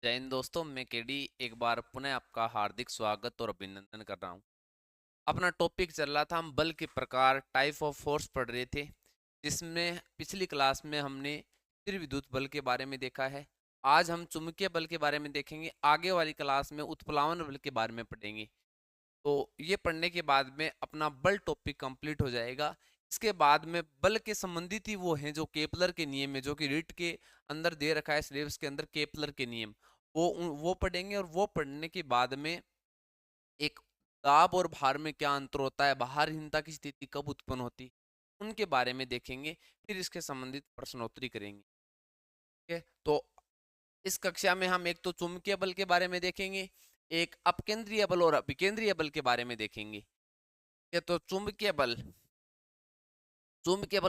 जय हिंद दोस्तों, मैं केडी एक बार पुनः आपका हार्दिक स्वागत और अभिनंदन कर रहा हूँ। अपना टॉपिक चल रहा था, हम बल के प्रकार टाइप ऑफ फोर्स पढ़ रहे थे, जिसमें पिछली क्लास में हमने त्रिविद्युत बल के बारे में देखा है। आज हम चुंबकीय बल के बारे में देखेंगे। आगे वाली क्लास में उत्प्लावन बल के बारे में पढ़ेंगे। तो ये पढ़ने के बाद में अपना बल टॉपिक कंप्लीट हो जाएगा। इसके बाद में बल के संबंधित ही वो हैं जो केपलर के नियम है, जो कि रीट के अंदर दे रखा है, सिलेबस के अंदर केपलर के नियम, वो पढ़ेंगे। और वो पढ़ने के बाद में एक दाब और भार में क्या अंतर होता है, भारहीनता की स्थिति कब उत्पन्न होती है, उनके बारे में देखेंगे। फिर इसके संबंधित प्रश्नोत्तरी करेंगे। ठीक है, तो इस कक्षा में हम एक तो चुंबकीय बल के बारे में देखेंगे, एक अपकेंद्रीय बल और अभिकेंद्रीय बल के बारे में देखेंगे। ये तो चुंबकीय बल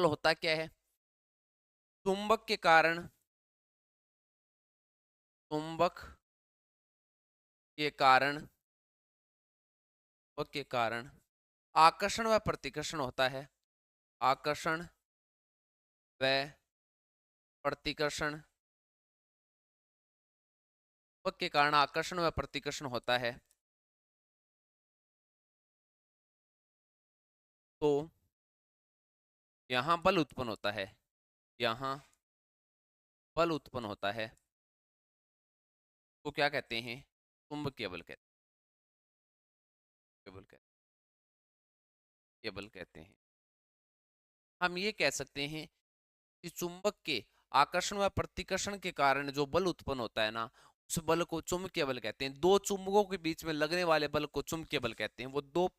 होता क्या है? चुंबक के कारण चुंबक के कारण चुंबक के कारण आकर्षण व प्रतिकर्षण होता है। आकर्षण व प्रतिकर्षण, चुंबक के कारण आकर्षण व प्रतिकर्षण होता है। तो यहाँ बल उत्पन्न होता है, यहाँ बल उत्पन्न होता है, तो क्या कहते हैं? चुंबकीय बल कहते हैं, बल कहते हैं। हम ये कह सकते हैं कि चुंबक के आकर्षण व प्रतिकर्षण के कारण जो बल उत्पन्न होता है ना, उस बल को चुंबकीय बल कहते हैं। दो चुंबकों के बीच में लगने वाले बल को चुंबकीय बल कहते हैं। वो दो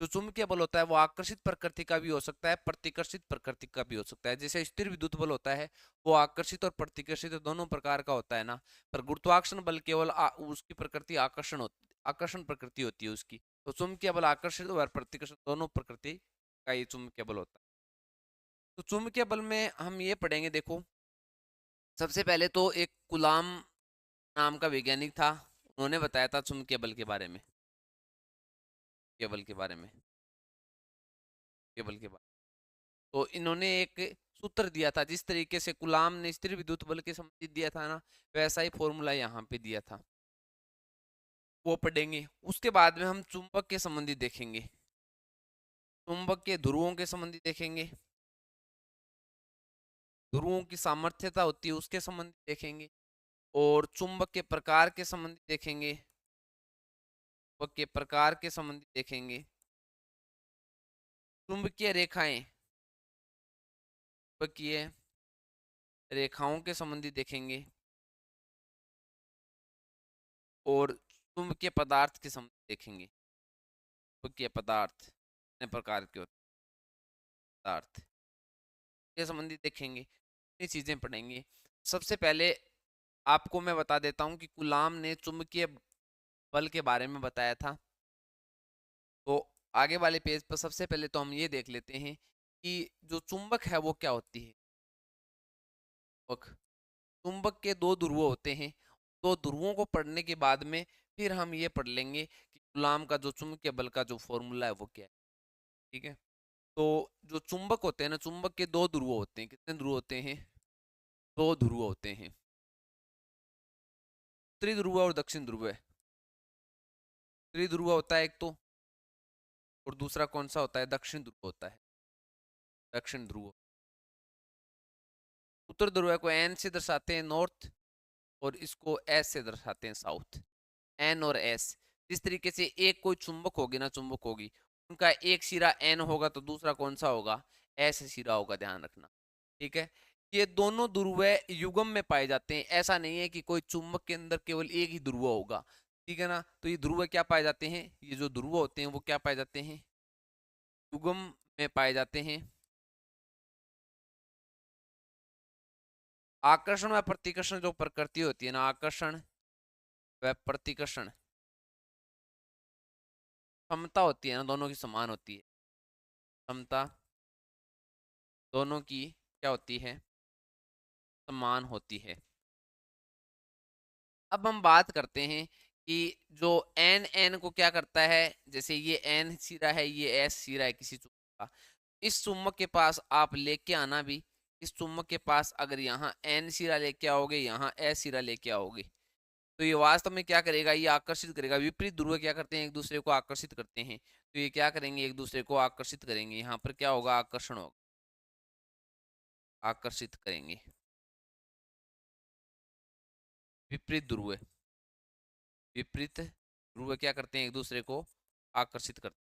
जो चुंबकीय बल होता है वो आकर्षित प्रकृति का भी हो सकता है, प्रतिकर्षित प्रकृति का भी हो सकता है। जैसे स्थिर विद्युत बल होता है, वो आकर्षित और प्रतिकर्षित दोनों प्रकार का होता है ना। पर गुरुत्वाकर्षण बल केवल उसकी प्रकृति आकर्षण प्रकृति होती है उसकी। तो चुंबकीय बल आकर्षित और प्रतिकर्षित दोनों प्रकृति का ये चुंबकीय बल होता है। तो चुंबकीय बल में हम ये पढ़ेंगे, देखो सबसे पहले तो एक कुलाम नाम का वैज्ञानिक था, उन्होंने बताया था चुंबकीय बल के बारे में, केबल के बारे में, केबल के बारे में। तो इन्होंने एक सूत्र दिया था, जिस तरीके से कुलाम ने स्थिर विद्युत बल के संबंधित दिया था ना, वैसा ही फॉर्मूला यहाँ पे दिया था, वो पढ़ेंगे। उसके बाद में हम चुंबक के संबंधित देखेंगे, चुंबक के ध्रुवों के संबंधित देखेंगे, ध्रुवों की सामर्थ्यता होती है उसके संबंधित देखेंगे, और चुंबक के प्रकार के संबंधित देखेंगे, चुंबक के प्रकार के संबंधित देखेंगे, चुंबकीय रेखाएं, चुंबकीय रेखाओं के संबंधित देखेंगे, और चुंबकीय पदार्थ के संबंधित देखेंगे। चुंबकीय पदार्थ कितने प्रकार के होते हैं, पदार्थ के संबंधित देखेंगे। ये चीजें पढ़ेंगे। सबसे पहले आपको मैं बता देता हूं कि कुलाम ने चुंबकीय बल के बारे में बताया था। तो आगे वाले पेज पर सबसे पहले तो हम ये देख लेते हैं कि जो चुंबक है वो क्या होती है। चुंबक के दो ध्रुव होते हैं। दो ध्रुवों को पढ़ने के बाद में फिर हम ये पढ़ लेंगे कि गुलाम का जो चुंबकीय बल का जो फॉर्मूला है वो क्या है। ठीक है, तो जो चुंबक होते हैं ना, चुंबक के दो ध्रुव होते हैं। कितने ध्रुव होते हैं? दो ध्रुव होते हैं, उत्तरी ध्रुव और दक्षिण ध्रुव। उत्तरी ध्रुव होता है एक तो, और दूसरा कौन सा होता है? दक्षिण ध्रुव होता है, दक्षिण ध्रुव। उत्तर ध्रुव को एन से दर्शाते हैं नॉर्थ, और इसको एस से दर्शाते हैं साउथ। एन और एस, जिस तरीके से एक कोई चुंबक होगी ना, चुंबक होगी, उनका एक सिरा एन होगा तो दूसरा कौन सा होगा? एस सिरा होगा, ध्यान रखना। ठीक है, ये दोनों ध्रुव युग्म में पाए जाते हैं। ऐसा नहीं है कि कोई चुंबक के अंदर केवल एक ही ध्रुव होगा। ठीक है ना, तो ये ध्रुव क्या पाए जाते हैं? ये जो ध्रुव होते हैं वो क्या पाए जाते हैं? युग्म में पाए जाते हैं। आकर्षण व प्रतिकर्षण जो प्रकृति होती है ना, आकर्षण व प्रतिकर्षण क्षमता होती है ना, दोनों की समान होती है। क्षमता दोनों की क्या होती है? समान होती है। अब हम बात करते हैं कि जो एन एन को क्या करता है। जैसे ये एन सिरा है, ये एस सिरा है किसी चुंबक का। इस चुंबक के पास आप लेके आना भी, इस चुंबक के पास अगर यहाँ एन सिरा लेके आओगे, यहाँ एस सिरा लेके आओगे, तो ये वास्तव में क्या करेगा, ये आकर्षित करेगा। विपरीत ध्रुव क्या करते हैं, एक दूसरे को आकर्षित करते हैं, तो ये क्या करेंगे, एक दूसरे को आकर्षित करेंगे। यहाँ पर क्या होगा, आकर्षण होगा, आकर्षित करेंगे। विपरीत ध्रुव, विपरीत ध्रुव क्या करते हैं, एक दूसरे को आकर्षित करते हैं।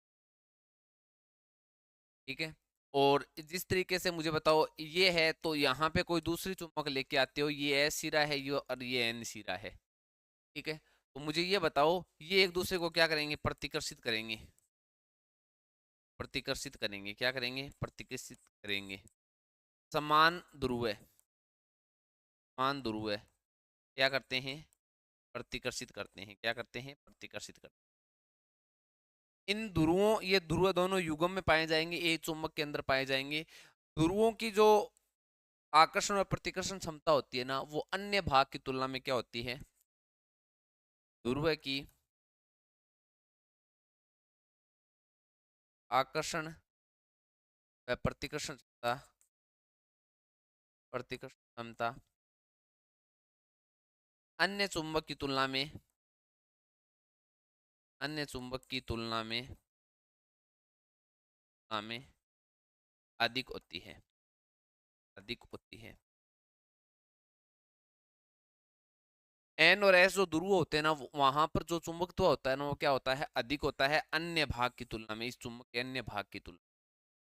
ठीक है। और जिस तरीके से मुझे बताओ ये है, तो यहाँ पे कोई दूसरी चुंबक लेके आते हो, ये एस सिरा है ये, और ये एन सिरा है। ठीक है। तो मुझे ये बताओ, ये एक दूसरे को क्या करेंगे, प्रतिकर्षित करेंगे, प्रतिकर्षित करेंगे, क्या करेंगे, प्रतिकर्षित करेंगे। समान ध्रुव है, समान ध्रुव है, क्या करते हैं, प्रतिकर्षित करते हैं, क्या करते हैं, प्रतिकर्षित करते हैं। इन ध्रुवों, ये ध्रुव दोनों युग्म में पाए जाएंगे, एक चुंबक के अंदर पाए जाएंगे। ध्रुवों की जो आकर्षण और प्रतिकर्षण क्षमता होती है ना, वो अन्य भाग की तुलना में क्या होती है, ध्रुव की आकर्षण व प्रतिकर्षण क्षमता, प्रतिकर्षण क्षमता अन्य चुंबक की तुलना में, अन्य चुंबक की तुलना में में अधिक होती है, अधिक होती है। एन और एस जो ध्रुव होते हैं ना, वहां पर जो चुंबकत्व होता है ना, वो क्या होता है, अधिक होता है अन्य भाग की तुलना में, इस चुंबक के अन्य भाग की तुलना।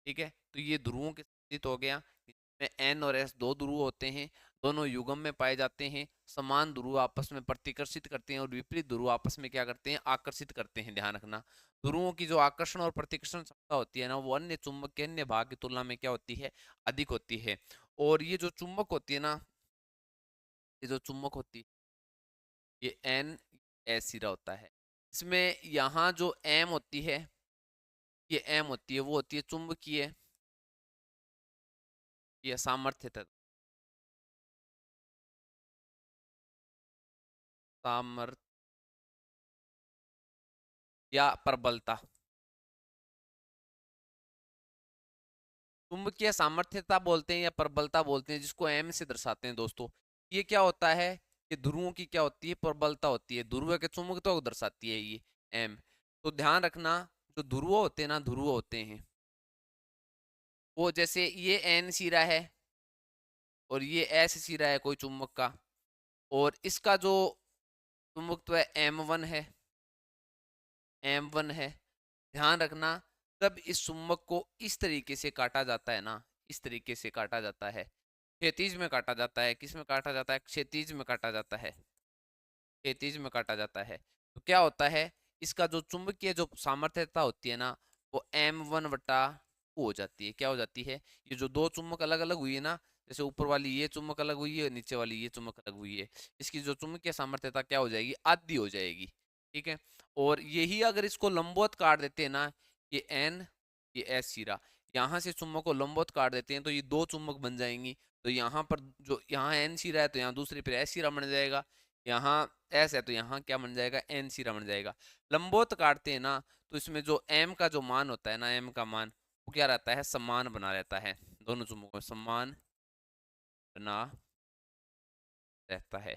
ठीक है। तो ये ध्रुवों के संबंधित हो गया, इसमें एन और एस दो ध्रुव होते हैं, दोनों युग्म में पाए जाते हैं। समान ध्रुव आपस में प्रतिकर्षित करते हैं और विपरीत ध्रुव आपस में क्या करते हैं, आकर्षित करते हैं। ध्यान रखना, ध्रुवों की जो आकर्षण और प्रतिकर्षण क्षमता होती है ना, वो अन्य चुंबक के अन्य भाग की तुलना में क्या होती है, अधिक होती है। और ये जो चुंबक होती है ना, ये जो चुंबक होती है, ये एन एस सिरा होता है। इसमें यहाँ जो एम होती है, ये एम होती है, वो होती है चुंबकीय, ये सामर्थ्य, सामर्थ्य या प्रबलता। चुंबकीय सामर्थ्यता बोलते हैं या प्रबलता बोलते हैं, जिसको एम से दर्शाते हैं दोस्तों। ये क्या होता है, ये ध्रुवों की क्या होती है, प्रबलता होती है। ध्रुव के चुंबकत्व को दर्शाती है ये एम। तो ध्यान रखना, जो ध्रुव होते हैं ना, ध्रुव होते हैं वो, जैसे ये एन सिरा है और ये एस सिरा है कोई चुंबक का, और इसका जो चुंबकत्व है M1 है, M1 है। ध्यान रखना, जब इस चुंबक को इस तरीके से काटा जाता है ना, इस तरीके से काटा जाता है, क्षैतिज में काटा जाता है, किस में काटा जाता है, क्षैतिज में काटा जाता है, क्षैतिज में काटा जाता है, तो क्या होता है, इसका जो चुंबकीय जो सामर्थ्यता होती है ना, वो M1/2 हो जाती है। क्या हो जाती है, ये जो दो चुंबक अलग अलग हुई है ना, जैसे ऊपर वाली ये चुंबक अलग हुई है, नीचे वाली ये चुंबक अलग हुई है, इसकी जो चुंबकीय सामर्थ्यता क्या हो जाएगी, आधी हो जाएगी। ठीक है। और यही अगर इसको लंबवत काट देते हैं ना, ये एन, ये एस सिरा, यहाँ से चुंबक को लंबवत काट देते हैं, तो ये दो चुंबक बन जाएंगी। तो यहाँ पर जो यहाँ एन सिरा है, तो यहाँ दूसरी पर एस सिरा बन जाएगा। यहाँ एस है तो यहाँ क्या बन जाएगा, एन सिरा बन जाएगा। लंबवत काटते हैं ना, तो इसमें जो एम का जो मान होता है ना, एम का मान वो क्या रहता है, समान बना रहता है, दोनों चुंबकों में समान बना रहता है।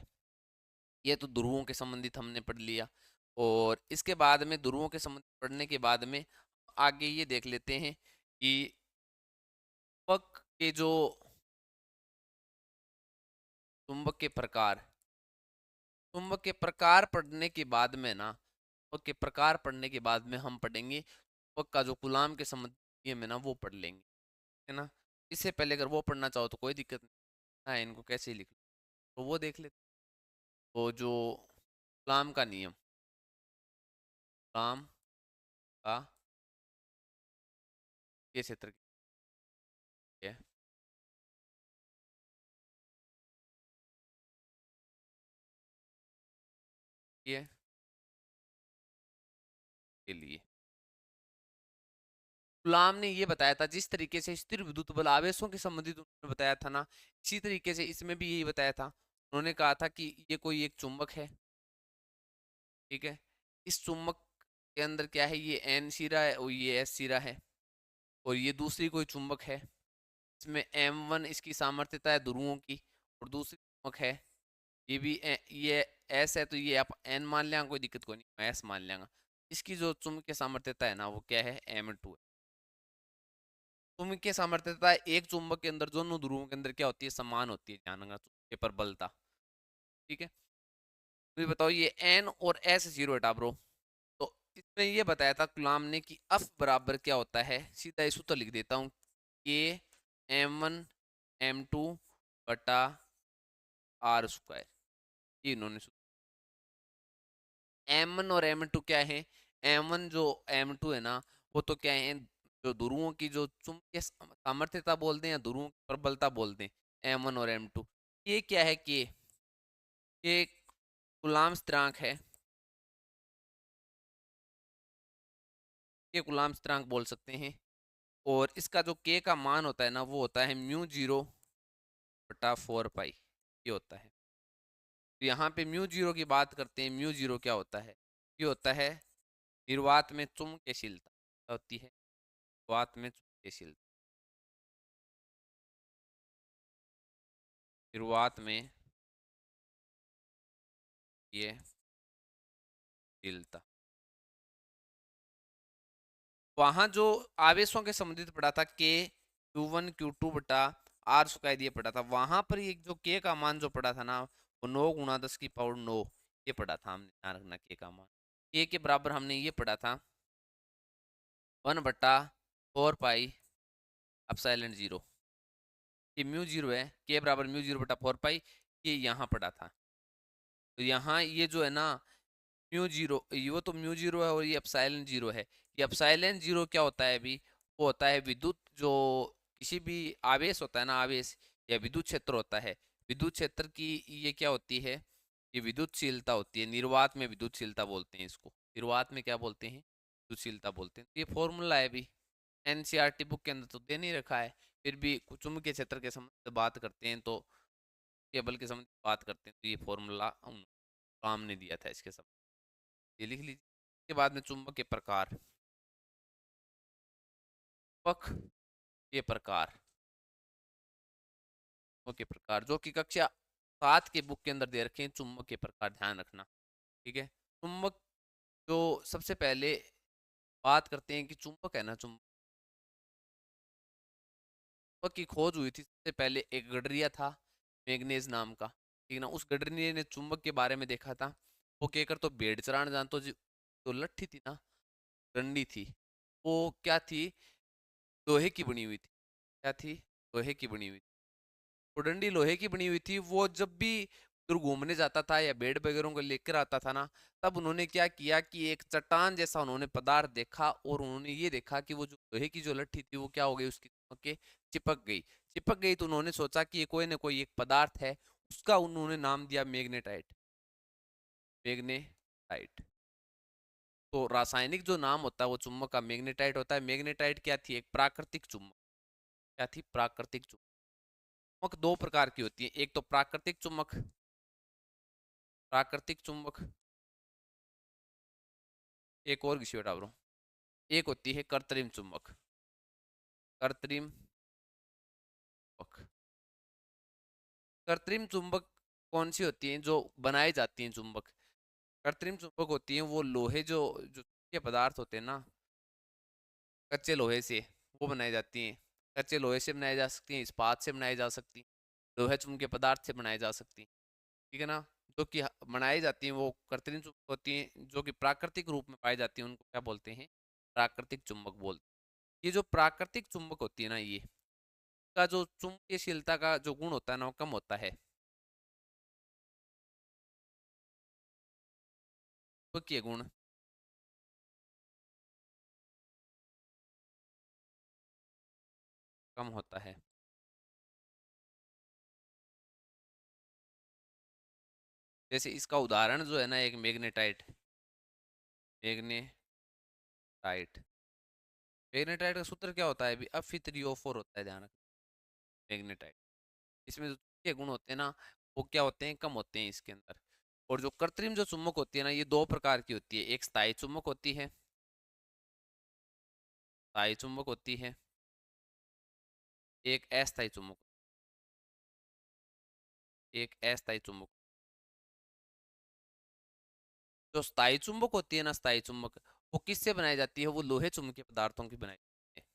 ये तो ध्रुवों के संबंधित हमने पढ़ लिया। और इसके बाद में, ध्रुवों के संबंधित पढ़ने के बाद में आगे ये देख लेते हैं कि चुंबक के जो, चुंबक के प्रकार, चुंबक के प्रकार पढ़ने के बाद में ना, चुंबक के प्रकार पढ़ने के बाद में हम पढ़ेंगे चुंबक का जो कूलाम के संबंध में ना, वो पढ़ लेंगे, है ना। इससे पहले अगर वो पढ़ना चाहो तो कोई दिक्कत नहीं है, इनको कैसे लिख लो तो वो देख लेते। तो जो कूलाम का नियम, कूलाम का ये क्षेत्र है, ये के लिए गुलाम ने ये बताया था, जिस तरीके से स्थिर विद्युत बल आवेशों के संबंधित उन्होंने बताया था ना, इसी तरीके से इसमें भी यही बताया था। उन्होंने कहा था कि ये कोई एक चुंबक है, ठीक है, इस चुंबक के अंदर क्या है, ये एन सिरा है और ये एस सिरा है, और ये दूसरी कोई चुंबक है, इसमें M1 इसकी सामर्थ्यता है ध्रुवों की, और दूसरी चुंबक है ये भी ये एस है तो ये आप एन मान लेंगे, कोई दिक्कत कोई नहीं, मैं एस मान लेंगे। इसकी जो चुंबकीय सामर्थ्यता है ना वो क्या है, M2 है। चुंबकीय सामर्थ्यता एक चुंबक के अंदर दोनों ध्रुवों के अंदर क्या होती है, समान होती है, ध्यान रखना, चुंबकीय प्रबलता। ठीक है, तो ये बताओ ये एन और एस जीरो हटा ब्रो। तो इसमें ये बताया था गुलाम ने कि F बराबर क्या होता है, सीधा इस सूत्र लिख देता हूँ, के M1 M2 बटा R²। ये इन्होंने M1 और M2 क्या है, M1 जो M2 है ना वो तो क्या है, जो ध्रुवों की जो चुंबकीय सामर्थ्यता बोलते हैं या ध्रुवों की प्रबलता बोलते हैं, M1 और M2। ये क्या है, ये कूलाम्ब स्थिरांक है, ये कूलाम्ब स्थिरांक बोल सकते हैं। और इसका जो K का मान होता है ना वो होता है μ0 बटा 4 पाई, ये होता है। तो यहाँ पे μ0 की बात करते हैं, μ0 क्या होता है, ये होता है निर्वात में चुंबकशीलता, क्या होती है, निर्वात में चुंबकशीलता, निर्वात में ये शीलता। वहां जो आवेशों के संबंधित पढ़ा था, के Q1 Q2 बटा R² ये पढ़ा था, वहां पर ये जो के का मान जो पढ़ा था ना वो 9 × 10⁹ ये पढ़ा था हमने, ध्यान रखना के का मान, के बराबर हमने ये पढ़ा था 1/4 पाई एप्सिलॉन 0। ये μ0 है, के बराबर μ0 बटा 4 पाई, ये यहाँ पढ़ा था। तो यहाँ ये जो है ना μ0, वो तो μ0 है और ये एप्सिलॉन 0 है। ये एप्सिलॉन 0 क्या होता है अभी, वो होता है विद्युत जो किसी भी आवेश होता है ना, आवेश या विद्युत क्षेत्र होता है, विद्युत क्षेत्र की ये क्या होती है, ये विद्युतशीलता होती है, निर्वात में विद्युतशीलता बोलते हैं इसको, निर्वात में क्या बोलते हैं, विद्युतशीलता बोलते हैं। तो ये फॉर्मूला है अभी, एनसीईआरटी बुक के अंदर तो दे नहीं रखा है, फिर भी चुंबकीय क्षेत्र के संबंध से बात करते हैं तो केबल के संबंध में बात करते हैं तो ये फॉर्मूला काम ने दिया था इसके संबंध, ये लिख लीजिए। इसके बाद में चुंबक के प्रकार, चुंबक के प्रकार, चुंबक के प्रकार जो कि कक्षा 7 के बुक के अंदर दे रखे हैं, चुंबक के प्रकार ध्यान रखना। ठीक है, चुंबक जो सबसे पहले बात करते हैं कि चुंबक है ना, चुंबक की खोज हुई थी सबसे पहले एक गडरिया था, मैग्नीज नाम का। ठीक है ना, उस गडरिये ने चुंबक के बारे में देखा था। वो कहकर तो बेड़चरान जानतो जी, तो लट्ठी थी ना, डंडी थी, वो क्या थी, लोहे की बनी हुई थी। क्या थी, लोहे की बनी हुई थी। वो डंडी लोहे की बनी हुई थी। वो जब भी उधर घूमने जाता था या बेड़ वगैरह को लेकर आता था ना, तब उन्होंने क्या किया कि एक चट्टान जैसा उन्होंने पदार्थ देखा और उन्होंने ये देखा कि वो जो लोहे की जो लट्ठी थी वो क्या हो गई, उसकी के चिपक गई। चिपक गई तो उन्होंने सोचा कि ये कोई ना कोई एक पदार्थ है, उसका उन्होंने नाम दिया मैग्नेटाइट, मैग्नेटाइट। तो रासायनिक जो नाम होता है वो चुंबक का मैग्नेटाइट होता है। मैग्नेटाइट क्या थी, एक प्राकृतिक चुंबक, क्या थी, प्राकृतिक चुंबक। चुंबक दो प्रकार की होती है, एक तो प्राकृतिक चुंबक, प्राकृतिक चुंबक, एक और किसी बटा ब्रो, एक होती है कृत्रिम चुंबक, कृत्रिम चुंबक। कृत्रिम चुंबक कौन सी होती हैं, जो बनाई जाती हैं चुंबक, कृत्रिम चुंबक होती हैं वो लोहे जो जो के पदार्थ होते हैं ना, कच्चे लोहे से वो बनाई जाती हैं। कच्चे लोहे से बनाई जा सकती हैं, इस्पात से बनाई जा सकती हैं, लोहे चुंबकीय पदार्थ से बनाई जा सकती हैं। ठीक है ना, जो कि बनाई जाती हैं वो कृत्रिम चुंबक होती हैं, जो कि प्राकृतिक रूप में पाई जाती हैं उनको क्या बोलते हैं, प्राकृतिक चुंबक बोलते हैं। ये जो प्राकृतिक चुंबक होती है ना, ये का जो चुंबकीयशीलता का जो गुण होता है ना वो कम होता है, चुंबकीय गुण कम होता है। जैसे इसका उदाहरण जो है ना, एक मैग्नेटाइट, मैग्नेटाइट, मैग्नेटाइट का सूत्र क्या होता है अभी, Fe3O4 होता है, ध्यान रखना। मैग्नेटाइट, इसमें जो के गुण होते हैं ना वो क्या होते हैं, कम होते हैं इसके अंदर। और जो कृत्रिम जो चुंबक होती है ना, ये दो प्रकार की होती है, एक स्थायी चुंबक होती है, स्थायी चुंबक होती है, एक अस्थायी चुंबक, एक अस्थायी चुंबक। जो स्थायी चुंबक होती है ना, स्थायी चुंबक, वो किससे बनाई जाती है? वो लोहे चुंबकीय पदार्थों की बनाई जाती है।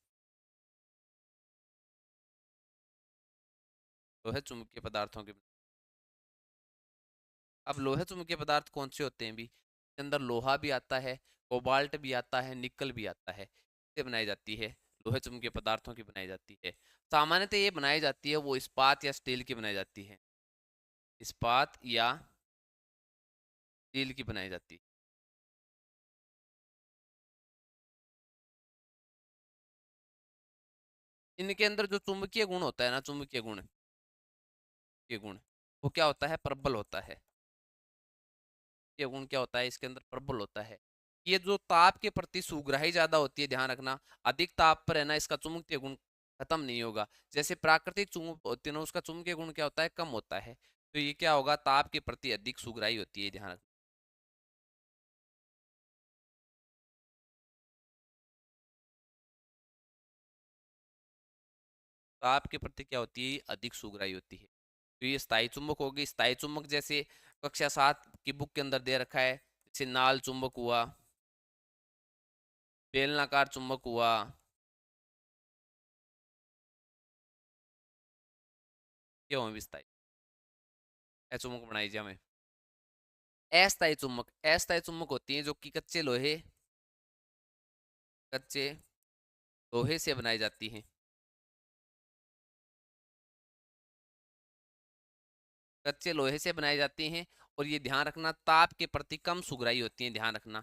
लोहे चुंबकीय पदार्थों की। अब लोहे चुंबकीय पदार्थ कौन से होते हैं भी? इसके अंदर लोहा भी आता है, कोबाल्ट भी आता है, निकल भी आता है। इससे बनाई जाती है, लोहे चुंबकीय पदार्थों की बनाई जाती है। सामान्यतः ये बनाई जाती है वो इस्पात या स्टील की बनाई जाती है, इस्पात या स्टील की बनाई जाती है। इनके अंदर जो चुंबकीय गुण होता है ना, चुंबकीय गुण, वो क्या होता है? प्रबल होता है। ये गुण क्या होता है? इसके अंदर प्रबल होता है। ये जो ताप के प्रति सुग्राही ज्यादा होती है, ध्यान रखना, अधिक ताप पर है ना इसका चुंबकीय गुण खत्म नहीं होगा। जैसे प्राकृतिक चुंबक होती है ना, उसका चुंबकीय गुण क्या होता है? कम होता है। तो ये क्या होगा? ताप के प्रति अधिक सुग्राही होती है, ध्यान रखना। ताप के प्रति क्या होती है? अधिक सुग्राही होती है। तो ये स्थायी चुंबक होगी। स्थायी चुंबक जैसे कक्षा 7 की बुक के अंदर दे रखा है, जैसे नाल चुंबक हुआ, बेलनाकार चुंबक हुआ, क्यों है विस्थाई? चुंबक बनाई जाए हमें। अस्थायी चुंबक, अस्थायी चुंबक होती है जो कि कच्चे लोहे से बनाई जाती हैं। कच्चे लोहे से बनाई जाती हैं। और ये ध्यान रखना, ताप के प्रति कम सुगराई होती हैं, ध्यान रखना,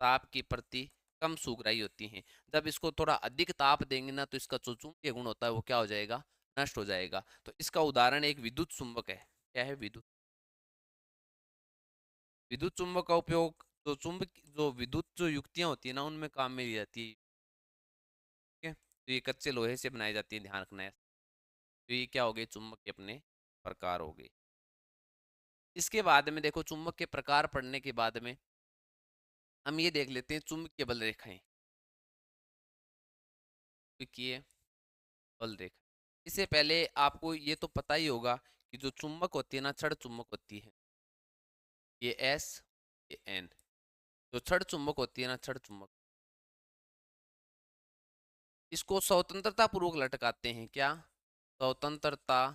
ताप के प्रति कम सुगराई होती हैं। जब इसको थोड़ा अधिक ताप देंगे ना, तो इसका जो चुंबकीय गुण होता है वो क्या हो जाएगा? नष्ट हो जाएगा। तो इसका उदाहरण एक विद्युत चुंबक है। क्या है? विद्युत। विद्युत चुंबक का उपयोग जो विद्युत जो युक्तियां होती है ना, उनमें काम में ली जाती है। ठीक है, तो ये कच्चे लोहे से बनाई जाती है, ध्यान रखना है। तो ये क्या हो गए? चुंबक के अपने प्रकार हो गए। इसके बाद में देखो, चुंबक के प्रकार पढ़ने के बाद में हम ये देख लेते हैं चुंबकीय बल रेखाएं। चुंबकीय बल रेखा, इससे पहले आपको ये तो पता ही होगा कि जो चुंबक होती है ना, छड़ चुंबक होती है, ये एस, ये एन। जो छड़ चुंबक होती है ना, छड़ चुंबक, इसको स्वतंत्रता पूर्वक लटकाते हैं। क्या? स्वतंत्रता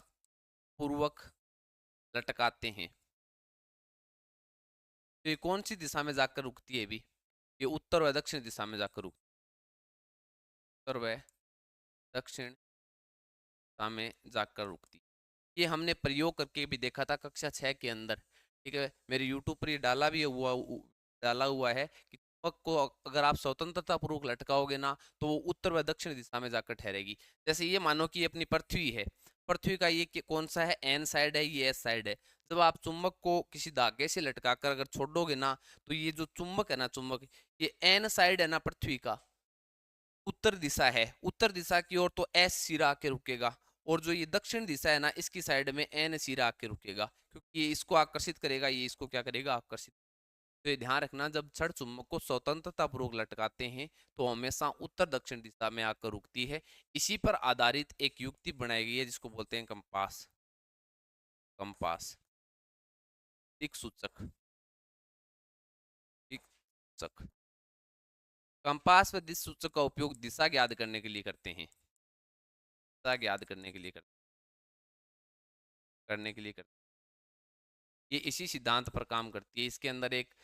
पूर्वक लटकाते हैं। तो ये कौन सी दिशा में जाकर रुकती है भी? ये उत्तर व दक्षिण दिशा में जाकर रुकती है, उत्तर व दक्षिण दिशा में जाकर रुकती है। ये हमने प्रयोग करके भी देखा था कक्षा 6 के अंदर। ठीक है, मेरे यूट्यूब पर ये डाला हुआ है कि चुंबक को अगर आप स्वतंत्रता पूर्वक लटकाओगे ना, तो वो उत्तर व दक्षिण दिशा में जाकर ठहरेगी। जैसे ये मानो कि ये अपनी पृथ्वी है, पृथ्वी का ये कौन सा है? एन साइड है, ये एस साइड है। जब आप चुंबक को किसी धागे से लटकाकर अगर छोड़ोगे ना, तो ये जो चुंबक है ना, चुंबक, ये एन साइड है ना पृथ्वी का, उत्तर दिशा है, उत्तर दिशा की ओर तो एस सिरा आके रुकेगा। और जो ये दक्षिण दिशा है ना, इसकी साइड में एन सिरा आके रुकेगा, क्योंकि ये इसको आकर्षित करेगा, ये इसको क्या करेगा? आकर्षित। तो ये ध्यान रखना, जब छड़ चुंबक को स्वतंत्रता पूर्वक लटकाते हैं तो हमेशा उत्तर दक्षिण दिशा में आकर रुकती है। इसी पर आधारित एक युक्ति बनाई गई है जिसको बोलते हैं कंपास। कंपास, दिक् सूचक, दिक् सूचक। कंपास व दिक् सूचक का उपयोग दिशा ज्ञात करने के लिए करते हैं, दिशा ज्ञात करने के लिए करने के लिए करते हैं। ये इसी सिद्धांत पर काम करती है। इसके अंदर एक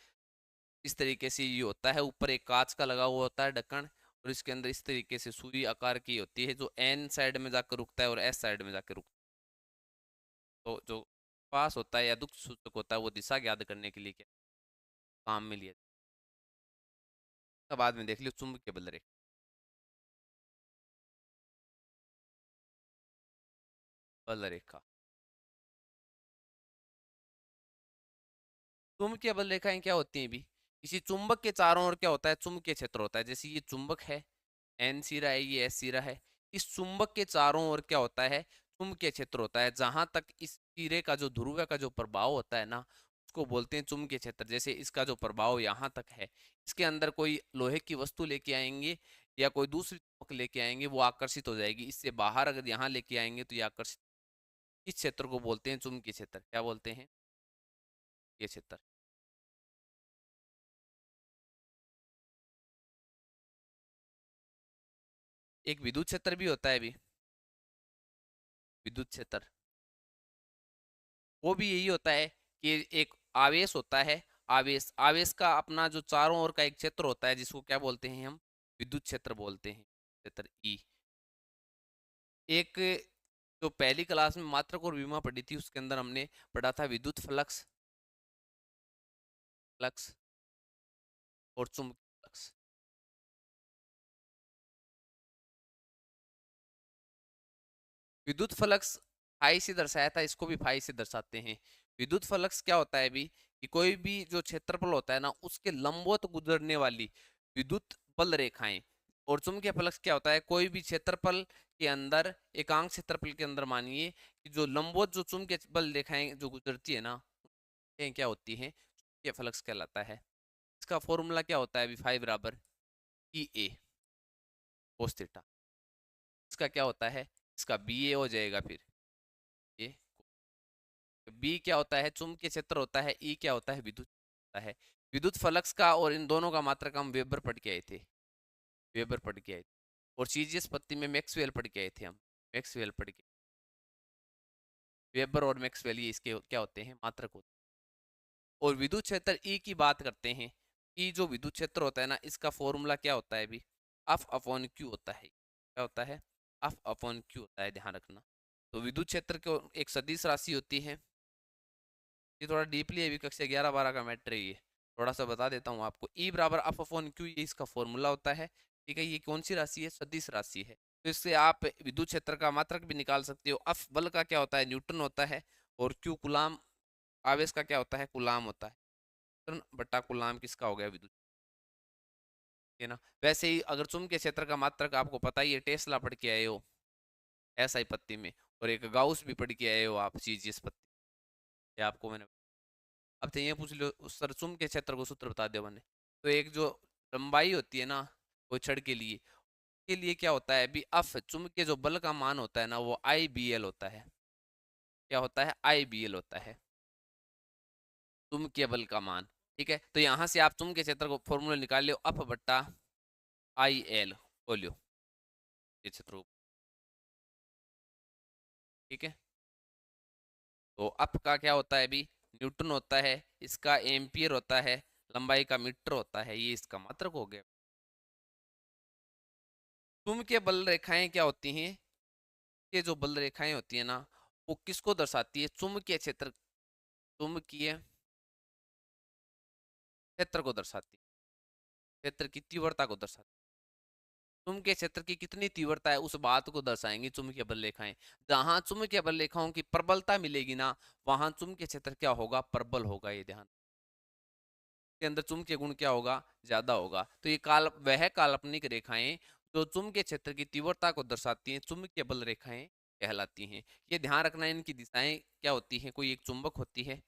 इस तरीके से ये होता है, ऊपर एक कांच का लगा हुआ होता है ढक्कन, और इसके अंदर इस तरीके से सुई आकार की होती है, जो एन साइड में जाकर रुकता है और एस साइड में जाकर रुकता है। तो जो पास होता है या दुख सूचक होता है, वो दिशा ज्ञात करने के लिए क्या काम में लिया जाता है। बाद में देख लियो चुंबकीय बल रेखा। बल रेखा, चुंबकीय बल रेखाएं क्या होती हैं भी? किसी चुंबक के चारों ओर क्या होता है? चुंबकीय क्षेत्र होता है। जैसे ये चुंबक है, एन सिरा है, ये एस सिरा है, इस चुंबक के चारों ओर क्या होता है? चुंबकीय क्षेत्र होता है। जहां तक इस सिरे का जो ध्रुव का जो प्रभाव होता है ना, उसको बोलते हैं चुंबकीय क्षेत्र। जैसे इसका जो प्रभाव यहाँ तक है, इसके अंदर कोई लोहे की वस्तु लेके आएंगे या कोई दूसरी चुंबक लेके आएंगे, वो आकर्षित हो जाएगी। इससे बाहर अगर यहाँ लेके आएंगे तो ये आकर्षित। इस क्षेत्र को बोलते हैं चुंबकीय क्षेत्र। क्या बोलते हैं? ये क्षेत्र। एक विद्युत क्षेत्र भी होता है अभी, विद्युत क्षेत्र, वो भी यही होता है कि एक आवेश होता है, आवेश, आवेश का अपना जो चारों ओर का एक क्षेत्र होता है जिसको क्या बोलते हैं हम, विद्युत क्षेत्र बोलते हैं, क्षेत्र ई। एक जो पहली क्लास में मात्रक और विमा पढ़ी थी उसके अंदर हमने पढ़ा था विद्युत फ्लक्स, फ्लक्स और चुंबकीय फ्लक्स। विद्युत फ्लक्स फाई से दर्शाया था, इसको भी फाई से दर्शाते हैं। विद्युत फ्लक्स क्या होता है अभी कि कोई भी जो क्षेत्रफल होता है ना उसके लंबवत गुजरने वाली विद्युत बल रेखाएं। और चुंबकीय फ्लक्स क्या होता है, कोई भी क्षेत्रफल के अंदर, एकांक क्षेत्रफल के अंदर मानिए कि जो लंबवत जो चुंबकीय बल रेखाएं जो गुजरती है ना, ये क्या होती है, चुंबकीय फ्लक्स कहलाता है। इसका फॉर्मूला क्या होता है अभी, फाई बराबर ई ए कोस थीटा। इसका क्या होता है, इसका बी ए हो जाएगा फिर ये। बी क्या होता है, चुंबकीय क्षेत्र होता है, ई क्या होता है, विद्युत होता है। विद्युत फ्लक्स का और इन दोनों का मात्रक हम वेबर पढ़ के आए थे, वेबर पढ़ के आए थे। और सीजीएस पत्ती में मैक्सवेल पढ़ के आए थे हम, मैक्सवेल पढ़ के। वेबर और मैक्सवेल ये इसके क्या होते हैं, मात्रक होते हैं। और विद्युत क्षेत्र ई की बात करते हैं, ई जो विद्युत क्षेत्र होता है ना, इसका फॉर्मूला क्या होता है अभी, एफ अपॉन क्यू होता है। क्या होता है, एफ अपॉन क्यू होता है, ध्यान रखना। तो विद्युत क्षेत्र को एक सदिश राशि होती है, ये थोड़ा डीपली अभी कक्षा 11-12 का मैटर है ये, थोड़ा सा बता देता हूँ आपको। ई बराबर एफ अपॉन क्यू, ये इसका फॉर्मूला होता है। ठीक है, ये कौन सी राशि है, सदिश राशि है। तो इससे आप विद्युत क्षेत्र का मात्रक भी निकाल सकते हो। एफ बल का क्या होता है, न्यूटन होता है। और क्यू कुलाम, आवेश का क्या होता है, कुलाम होता है। न्यूटन बटा कुलाम किसका हो गया, विद्युत, है ना। वैसे ही अगर चुंबकीय क्षेत्र का मात्रक आपको पता ही है, टेस्ला पढ़ के आए हो एसआई पत्ती में, और एक गाउस भी पढ़ के आए हो आप सीजीएस पत्ती, ये आपको मैंने। अब तो ये पूछ लो उस सर चुंबकीय क्षेत्र को सूत्र बता दो मैंने। तो एक जो लंबाई होती है ना वो छड़ के लिए क्या होता है अभी, अफ चुंबकीय जो बल का मान होता है ना वो आई बी एल होता है। क्या होता है, आई बी एल होता है, चुंबकीय बल का मान। ठीक है, तो यहां से आप चुंबकीय क्षेत्र को फॉर्मूला निकाल लो, अफ बट्टा आई एल बोलियो, ये क्षेत्र को। ठीक है, तो अप का क्या होता है अभी, न्यूटन होता है, इसका एम्पियर होता है, लंबाई का मीटर होता है, ये इसका मात्रक हो गया। चुंबकीय बल रेखाएं क्या होती हैं, ये जो बल रेखाएं होती है ना वो किसको दर्शाती है, चुंबकीय क्षेत्र, चुंबकीय क्षेत्र को दर्शाती है, क्षेत्र की तीव्रता को दर्शाती है। चुंबकीय क्षेत्र की कितनी तीव्रता है उस बात को दर्शाएंगी चुंबकीय बल रेखाएं। जहां चुंबकीय बल रेखाओं की प्रबलता मिलेगी ना, वहां चुंबकीय क्षेत्र क्या होगा, प्रबल होगा, ये ध्यान के अंदर चुंबकीय गुण क्या होगा, ज्यादा होगा। तो ये वह काल्पनिक रेखाएं जो चुंबकीय क्षेत्र की तीव्रता को दर्शाती हैं, चुंबकीय बल रेखाएं कहलाती हैं। ये ध्यान रखना, इनकी दिशाएं क्या होती हैं, कोई एक चुंबक होती है,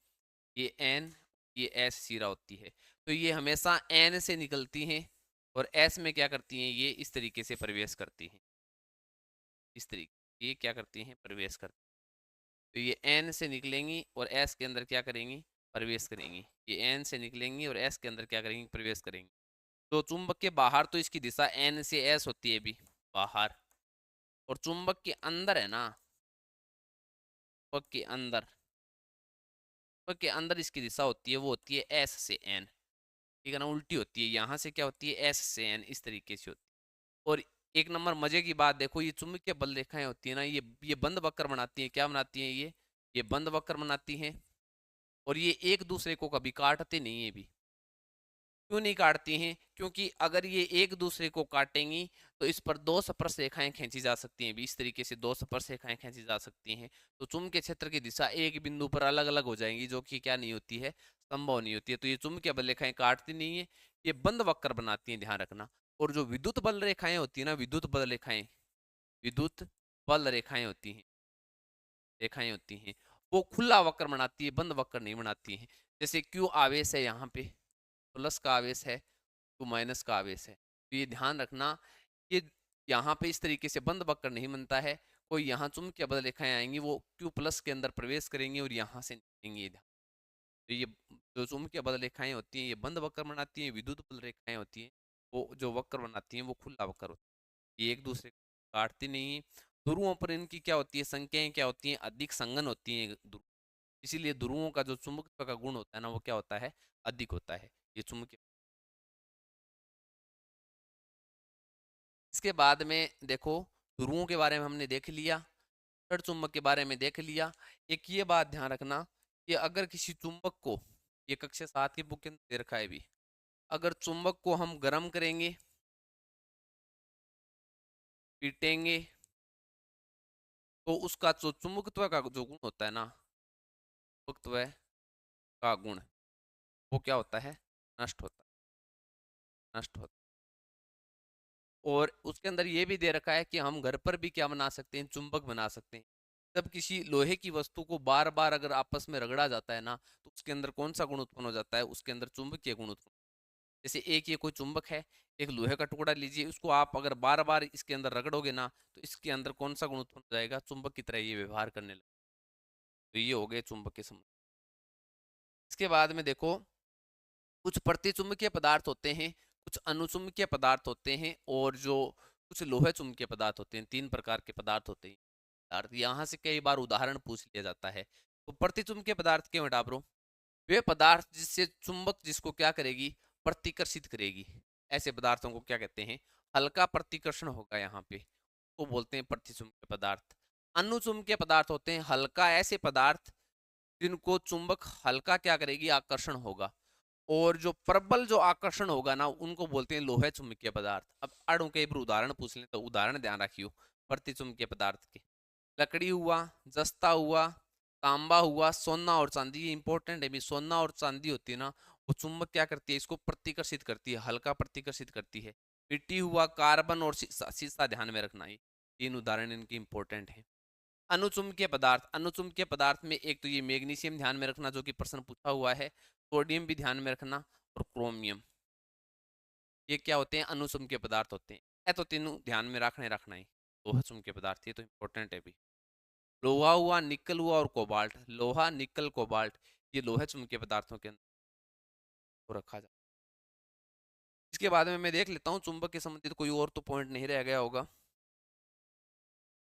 ये एन, ये एस सिरा होती है। तो ये हमेशा एन से निकलती हैं और एस में क्या करती हैं, ये इस तरीके से प्रवेश करती हैं, इस तरीके ये क्या करती हैं, प्रवेश करती हैं। तो ये एन से निकलेंगी और एस के अंदर क्या करेंगी, प्रवेश करेंगी। ये एन से निकलेंगी और एस के अंदर क्या करेंगी, प्रवेश करेंगी। तो चुंबक के बाहर तो इसकी दिशा एन से एस होती है भी, बाहर। और चुंबक के अंदर है ना, चुंबक के अंदर, चुंबक के अंदर इसकी दिशा होती है, वो होती है एस से एन। ठीक है ना, उल्टी होती है, यहाँ से क्या होती है, एस से एन, इस तरीके से होती है। और एक नंबर मजे की बात देखो, ये चुंबकीय बल रेखाएं होती है ना, ये बंद वक्र बनाती हैं। क्या बनाती हैं ये बंद वक्र बनाती हैं। और ये एक दूसरे को कभी काटते नहीं है भी। क्यों नहीं काटती हैं, क्योंकि अगर ये एक दूसरे को काटेंगी तो इस पर दो स्पर्श रेखाएं खींची जा सकती हैं, इस तरीके से दो स्पर्श रेखाएं खींची जा सकती हैं। तो चुंबकीय क्षेत्र की दिशा एक बिंदु पर अलग अलग हो जाएंगी, जो कि क्या नहीं होती है, संभव नहीं होती है। तो ये चुंबकीय बल रेखाएं काटती नहीं है, ये बंद वक्र बनाती हैं, ध्यान रखना। और जो विद्युत बल रेखाएं होती है ना, विद्युत बल रेखाएं, विद्युत बल रेखाएं होती हैं, रेखाएं होती हैं, वो खुला वक्र बनाती है, बंद वक्र नहीं बनाती हैं। जैसे क्यू आवेश है, यहाँ पे प्लस का आवेश है, टू माइनस का आवेश है। तो ये ध्यान रखना, ये यहाँ पे इस तरीके से बंद वक्र नहीं बनता है। कोई यहाँ चुंबकीय बल रेखाएं आएंगी, वो क्यू प्लस के अंदर प्रवेश करेंगी और यहाँ से निकलेंगी। तो ये जो चुंबकीय बल रेखाएं होती हैं ये बंद वक्र बनाती हैं, विद्युत बल रेखाएं होती हैं वो जो वक्र बनाती हैं वो खुला वक्र होती है, ये एक दूसरे काटती नहीं है। ध्रुवों पर इनकी क्या होती है, संख्याएं क्या होती हैं, अधिक संगन होती हैं इसीलिए ध्रुवों का जो चुंबकत्व का गुण होता है ना वो क्या होता है, अधिक होता है। ये चुंबकीय। इसके बाद में देखो, ध्रुवों के बारे में हमने देख लिया, जड़ चुंबक के बारे में देख लिया। एक ये बात ध्यान रखना कि अगर किसी चुंबक को, ये कक्षा 7 की बुक के अंदर दे रखा है भी, अगर चुंबक को हम गर्म करेंगे, पीटेंगे, तो उसका जो चुंबकत्व का जो गुण होता है ना, चुंबकत्व का गुण, वो क्या होता है, नष्ट होता है, नष्ट होता है। और उसके अंदर ये भी दे रखा है कि हम घर पर भी क्या बना सकते हैं, चुंबक बना सकते हैं। जब किसी लोहे की वस्तु को बार बार अगर आपस में रगड़ा जाता है ना, तो उसके अंदर कौन सा गुण उत्पन्न हो जाता है, उसके अंदर चुंबकीय गुण उत्पन्न। जैसे एक ये कोई चुंबक है, एक लोहे का टुकड़ा लीजिए, उसको आप अगर बार बार इसके अंदर रगड़ोगे ना, तो इसके अंदर कौन सा गुण उत्पन्न हो जाएगा, चुंबक की तरह ये व्यवहार करने लगे। तो ये हो गए चुंबक के संबंध। इसके बाद में देखो, कुछ प्रतिचुंबकीय पदार्थ होते हैं, कुछ अनुचुंबकीय पदार्थ होते हैं, और जो कुछ लोहे चुंबकीय पदार्थ होते हैं। 3 प्रकार के पदार्थ होते हैं पदार्थ। यहाँ से कई बार उदाहरण पूछ लिया जाता है। तो प्रतिचुंबकीय पदार्थ क्यों हटा ब्रो, वे पदार्थ जिससे चुंबक जिसको क्या करेगी, प्रतिकर्षित करेगी। ऐसे पदार्थों को क्या कहते हैं, हल्का प्रतिकर्षण होगा यहाँ पे, तो बोलते हैं प्रतिचुंबकीय पदार्थ। अनुचुंबकीय पदार्थ होते हैं हल्का ऐसे पदार्थ जिनको चुंबक हल्का क्या करेगी, आकर्षण होगा। और जो प्रबल जो आकर्षण होगा ना, उनको बोलते हैं लोहे चुंबकीय पदार्थ। अब अणु के ऊपर उदाहरण पूछ लें तो उदाहरण ध्यान रखियो प्रतिचुंबकीय पदार्थ के। लकड़ी हुआ, जस्ता हुआ, तांबा हुआ, सोना और चांदी। ये इंपॉर्टेंट है भी, सोना और चांदी होती है ना, वो चुंबक क्या करती है, इसको प्रतिकर्षित करती है, हल्का प्रतिकर्षित करती है। मिट्टी हुआ, कार्बन और शीशा, शीशा ध्यान में रखना है। 3 उदाहरण इनके इंपॉर्टेंट है। अनुचुंबकीय पदार्थ, अनुचुंबकीय पदार्थ में एक तो ये मैग्नीशियम ध्यान में रखना, जो कि प्रश्न पूछा हुआ है। सोडियम भी ध्यान में रखना, और क्रोमियम। ये क्या होते हैं, अनुचुंबकीय पदार्थ होते हैं। ये तो तीनों ध्यान में रखना ही। लोहा चुंबकीय पदार्थ, ये तो इंपॉर्टेंट है भी। लोहा हुआ, निकल हुआ और कोबाल्ट। लोहा, निकल, कोबाल्ट, ये लोहे चुंबकीय पदार्थों के अंदर को रखा जाता है। इसके बाद में मैं देख लेता हूँ चुंबक के संबंधित कोई और तो पॉइंट नहीं रह गया होगा।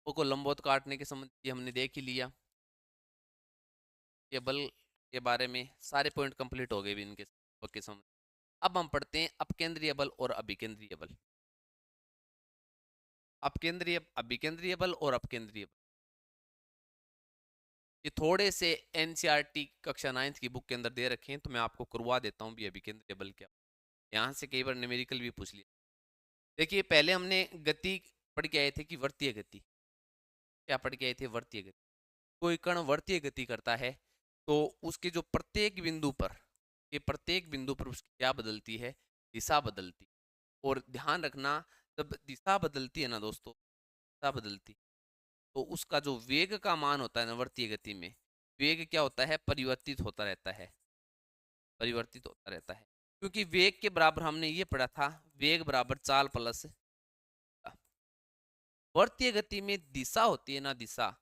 को लंबवत काटने के संबंधित हमने देख ही लिया। ये बल के बारे में सारे पॉइंट कंप्लीट हो गए भी इनके चुंबक के संबंध। अब हम पढ़ते हैं अपकेंद्रीय बल और अभिकेंद्रीय बल। अपकेंद्रीय, अभिकेंद्रीय बल और अपकेंद्रीय बल, ये थोड़े से एनसीईआरटी कक्षा 9 की बुक के अंदर दे रखे हैं, तो मैं आपको करवा देता हूँ भी अभिकेंद्रीय बल क्या। यहाँ से कई बार न्यूमेरिकल भी पूछ लिया। देखिए, पहले हमने गति पढ़ के आए थे कि वर्तीय गति, क्या पढ़ के आए थे, वर्तीय गति। कोई कण वर्तीय गति करता है तो उसके जो प्रत्येक बिंदु पर, ये प्रत्येक बिंदु पर उसकी क्या बदलती है, दिशा बदलती। और ध्यान रखना, जब दिशा बदलती है ना दोस्तों, दिशा बदलती, तो उसका जो वेग का मान होता है ना वर्तीय गति में, वेग क्या होता है, परिवर्तित होता रहता है, परिवर्तित होता रहता है। क्योंकि वेग के बराबर हमने ये पढ़ा था, वेग बराबर चाल प्लस। वर्तीय गति में दिशा होती है ना, दिशा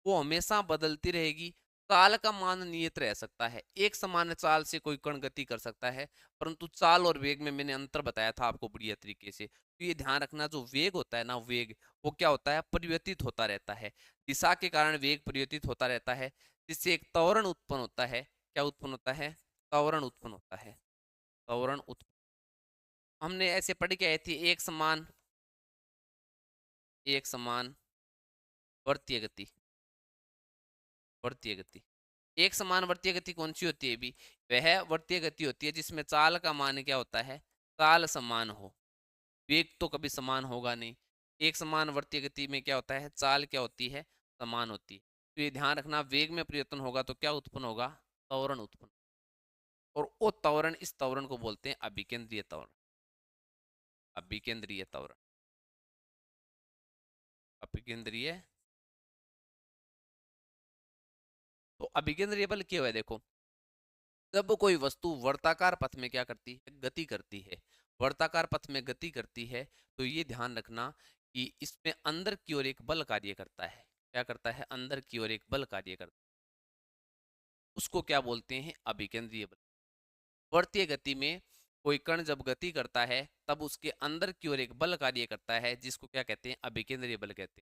वो हमेशा बदलती रहेगी। चाल का मान नियत रह सकता है, एक समान चाल से कोई कण गति कर सकता है, परंतु चाल और वेग में मैंने अंतर बताया था आपको बढ़िया तरीके से। तो ये ध्यान रखना, जो वेग होता है ना, वेग वो क्या होता है, परिवर्तित होता रहता है। दिशा के कारण वेग परिवर्तित होता रहता है, जिससे एक त्वरण उत्पन्न होता है। क्या उत्पन्न होता है, त्वरण उत्पन्न होता है, त्वरण उत्पन्न। हमने ऐसे पढ़ के आए थे, एक समान, एक समान वर्तीय गति, वर्तीय गति। एक समान वर्तीय गति कौन सी होती है भी, वह वर्तीय गति होती है जिसमें चाल का मान क्या होता है, चाल समान हो। वेग तो कभी समान होगा नहीं। एक समान वर्तीय गति में क्या होता है, चाल क्या होती है, समान होती है। तो ये ध्यान रखना, वेग में परिवर्तन होगा तो क्या उत्पन्न होगा, त्वरण उत्पन्न। और वो त्वरण, इस त्वरण को बोलते हैं अभिकेंद्रीय त्वरण, अभिकेंद्रीय त्वरण, अभिकेंद्रीय। तो अभिकेंद्रीय बल क्या है, देखो, जब कोई वस्तु वर्ताकार पथ में क्या करती है, गति करती है, वर्ताकार पथ में गति करती है, तो ये ध्यान रखना कि इसमें अंदर की ओर एक बल कार्य करता है। क्या करता है, अंदर की ओर एक बल कार्य करता है, उसको क्या बोलते हैं, अभिकेंद्रीय बल। वर्तीय गति में कोई कण जब गति करता है तब उसके अंदर की ओर एक बल कार्य करता है जिसको क्या कहते हैं, अभिकेंद्रीय बल कहते हैं।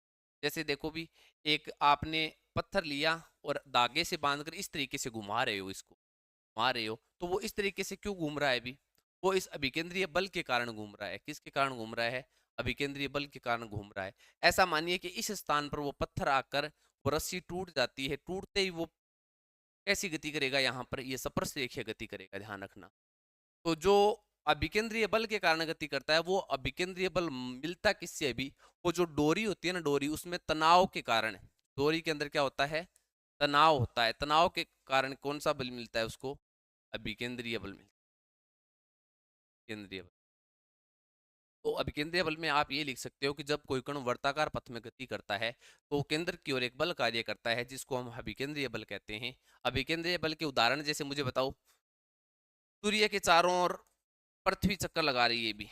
जैसे देखो भी, एक आपने पत्थर लिया और धागे से बांधकर इस तरीके से घुमा रहे हो, इसको घुमा रहे हो, तो वो इस तरीके से क्यों घूम रहा है अभी? वो इस अभिकेंद्रीय बल के कारण घूम रहा है। किसके कारण घूम रहा है? अभिकेंद्रीय बल के कारण घूम रहा है। ऐसा मानिए कि इस स्थान पर वो पत्थर आकर वो रस्सी टूट जाती है, टूटते ही वो कैसी गति करेगा? यहाँ पर ये स्पर्श रेखीय गति करेगा, ध्यान रखना। तो जो अभिकेंद्रीय बल के कारण गति करता है, वो अभिकेंद्रीय बल मिलता किससे अभी? वो जो डोरी होती है ना, डोरी, उसमें तनाव के कारण, डोरी के अंदर क्या होता है? तनाव होता है। तनाव के कारण कौन सा बल मिलता है उसको? अभिकेंद्रीय बल मिलता है, केंद्रीय बल। तो अभिकेंद्रीय बल में आप ये लिख सकते हो कि जब कोई कण वर्ताकार पथ में गति करता है तो केंद्र की ओर एक बल कार्य करता है जिसको हम अभिकेंद्रीय बल कहते हैं। अभिकेंद्रीय बल के उदाहरण जैसे मुझे बताओ। सूर्य के चारों ओर पृथ्वी चक्कर लगा रही है, भी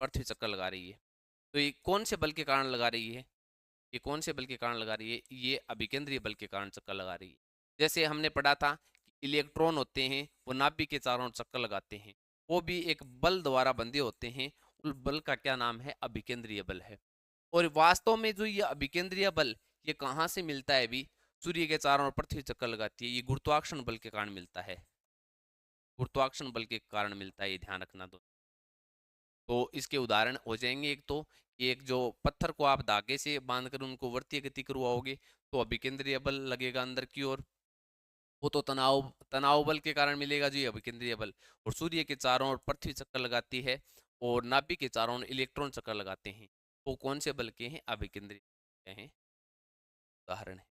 पृथ्वी चक्कर लगा रही है, तो ये कौन से बल के कारण लगा रही है? ये कौन से बल के कारण लगा रही है? ये अभिकेंद्रीय बल के कारण चक्कर लगा रही है। जैसे हमने पढ़ा था कि इलेक्ट्रॉन होते हैं वो नाभिक के चारों ओर चक्कर लगाते हैं, वो भी एक बल द्वारा बंधे होते हैं। उस बल का क्या नाम है? अभिकेंद्रीय बल है। और वास्तव में जो ये अभिकेंद्रीय बल, ये कहाँ से मिलता है? भी सूर्य के चारों ओर पृथ्वी चक्कर लगाती है, ये गुरुत्वाकर्षण बल के कारण मिलता है। गुरुत्वाकर्षण बल के कारण मिलता है, ये ध्यान रखना। तो इसके उदाहरण हो जाएंगे, एक तो एक जो पत्थर को आप धागे से बांधकर उनको वर्तीय गति करवाओगे तो अभिकेंद्रीय बल लगेगा अंदर की ओर, वो तो तनाव तनाव बल के कारण मिलेगा जी, अभिकेंद्रीय बल। और सूर्य के चारों ओर पृथ्वी चक्कर लगाती है और नाभिक के चारों ओर इलेक्ट्रॉन चक्कर लगाते हैं, वो कौन से बल के हैं? अभिकेंद्रीय के हैं, उदाहरण है।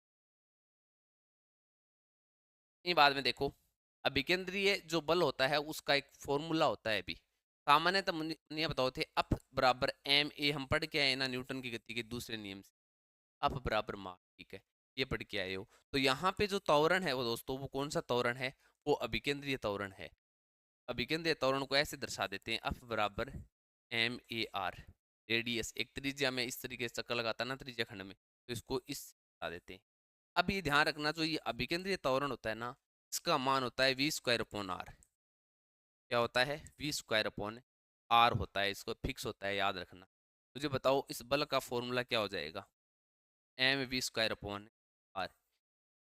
ये बाद में देखो, अभिकेंद्रीय जो बल होता है उसका एक फॉर्मूला होता है। अभी सामान्यतः मुझे बताओ थे, अप बराबर एम ए, हम पढ़ के आए ना न्यूटन की गति के दूसरे नियम से, अप बराबर मास, ठीक है, ये पढ़ के आए हो। तो यहाँ पे जो त्वरण है वो दोस्तों, वो कौन सा त्वरण है? वो अभिकेंद्रीय त्वरण है। अभिकेंद्रीय त्वरण को ऐसे दर्शा देते हैं, अप बराबर एम ए आर, रेडियस, एक त्रिज्या में इस तरीके से चक्कर लगाता है ना त्रिज्या खंड में, तो इसको इस दर्शा देते हैं। अब ये ध्यान रखना, जो ये अभिकेंद्रीय त्वरण होता है ना, इसका मान होता है वी स्क्वायर अपॉन आर। क्या होता है? वी स्क्वायर अपॉन आर होता है, इसको फिक्स होता है, याद रखना। मुझे बताओ इस बल का फॉर्मूला क्या हो जाएगा? M V square upon R.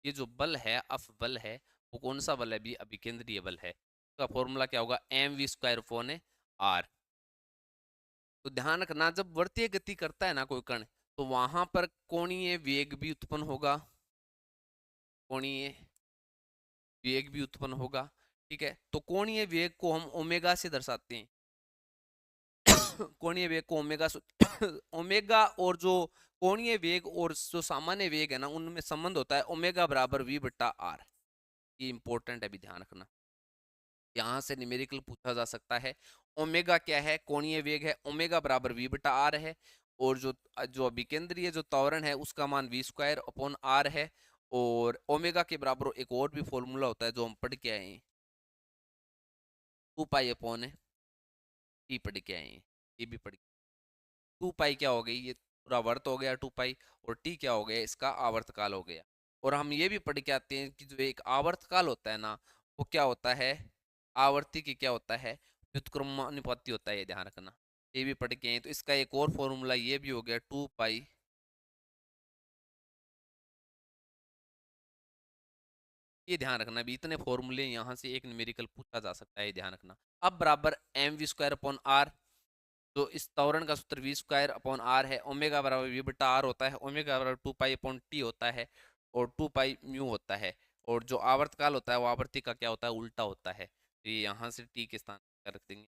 ये जो बल है, अफ बल है, वो कौन सा बल है? भी अभिकेंद्रीय बल है। इसका फॉर्मूला क्या होगा? M V square upon R. तो ध्यान रखना, जब वर्तीय गति करता है ना कोई कण, तो वहां पर कोणीय वेग भी उत्पन्न होगा, कोणीय वेग भी उत्पन्न होगा, ठीक है। तो कोणीय वेग को हम ओमेगा से दर्शाते हैं। कोणीय वेग को ओमेगा ओमेगा, और जो कोणीय वेग और जो सामान्य वेग है ना, उनमें संबंध होता है ओमेगा बराबर वी बटा आर। ये इंपॉर्टेंट है, भी ध्यान रखना, यहाँ से न्यूमेरिकल पूछा जा सकता है। ओमेगा क्या है? कोणीय वेग है, ओमेगा बराबर वी बटा आर है। और जो जो अभिकेंद्रीय जो त्वरण है उसका मान वी स्क्वायर अपॉन आर है। और ओमेगा के बराबर एक और भी फॉर्मूला होता है जो हम पढ़ के आए हैं, 2 पाई अपॉन टी, पढ़ के आए हैं, ये भी पढ़। 2 पाई क्या हो गई? ये पूरा वर्त हो गया 2 पाई, और टी क्या हो गया? इसका आवर्तकाल हो गया। और हम ये भी पढ़ के आते हैं कि जो एक आवर्तकाल होता है ना, वो क्या होता है? आवर्ती की क्या होता है? व्युत्क्रमानुपाती होता है, ये ध्यान रखना। ये भी पढ़ के आए, तो इसका एक और फॉर्मूला ये भी हो गया 2 पाई। ये ध्यान रखना भी, इतने फॉर्मूले यहाँ से एक न्यूमेरिकल पूछा जा सकता है, ये ध्यान रखना। अब बराबर M V square upon R, तो इस त्वरण का सूत्र वी स्क्वायर अपॉन आर है। ओमेगा बराबर वी बटा आर होता है, ओमेगा बराबर 2 पाई अपॉन टी होता है, और 2 पाई म्यू होता है। और जो आवर्तकाल होता है वो आवर्ती का क्या होता है? उल्टा होता है। तो ये यहाँ से टी के स्थान पर रख देंगे,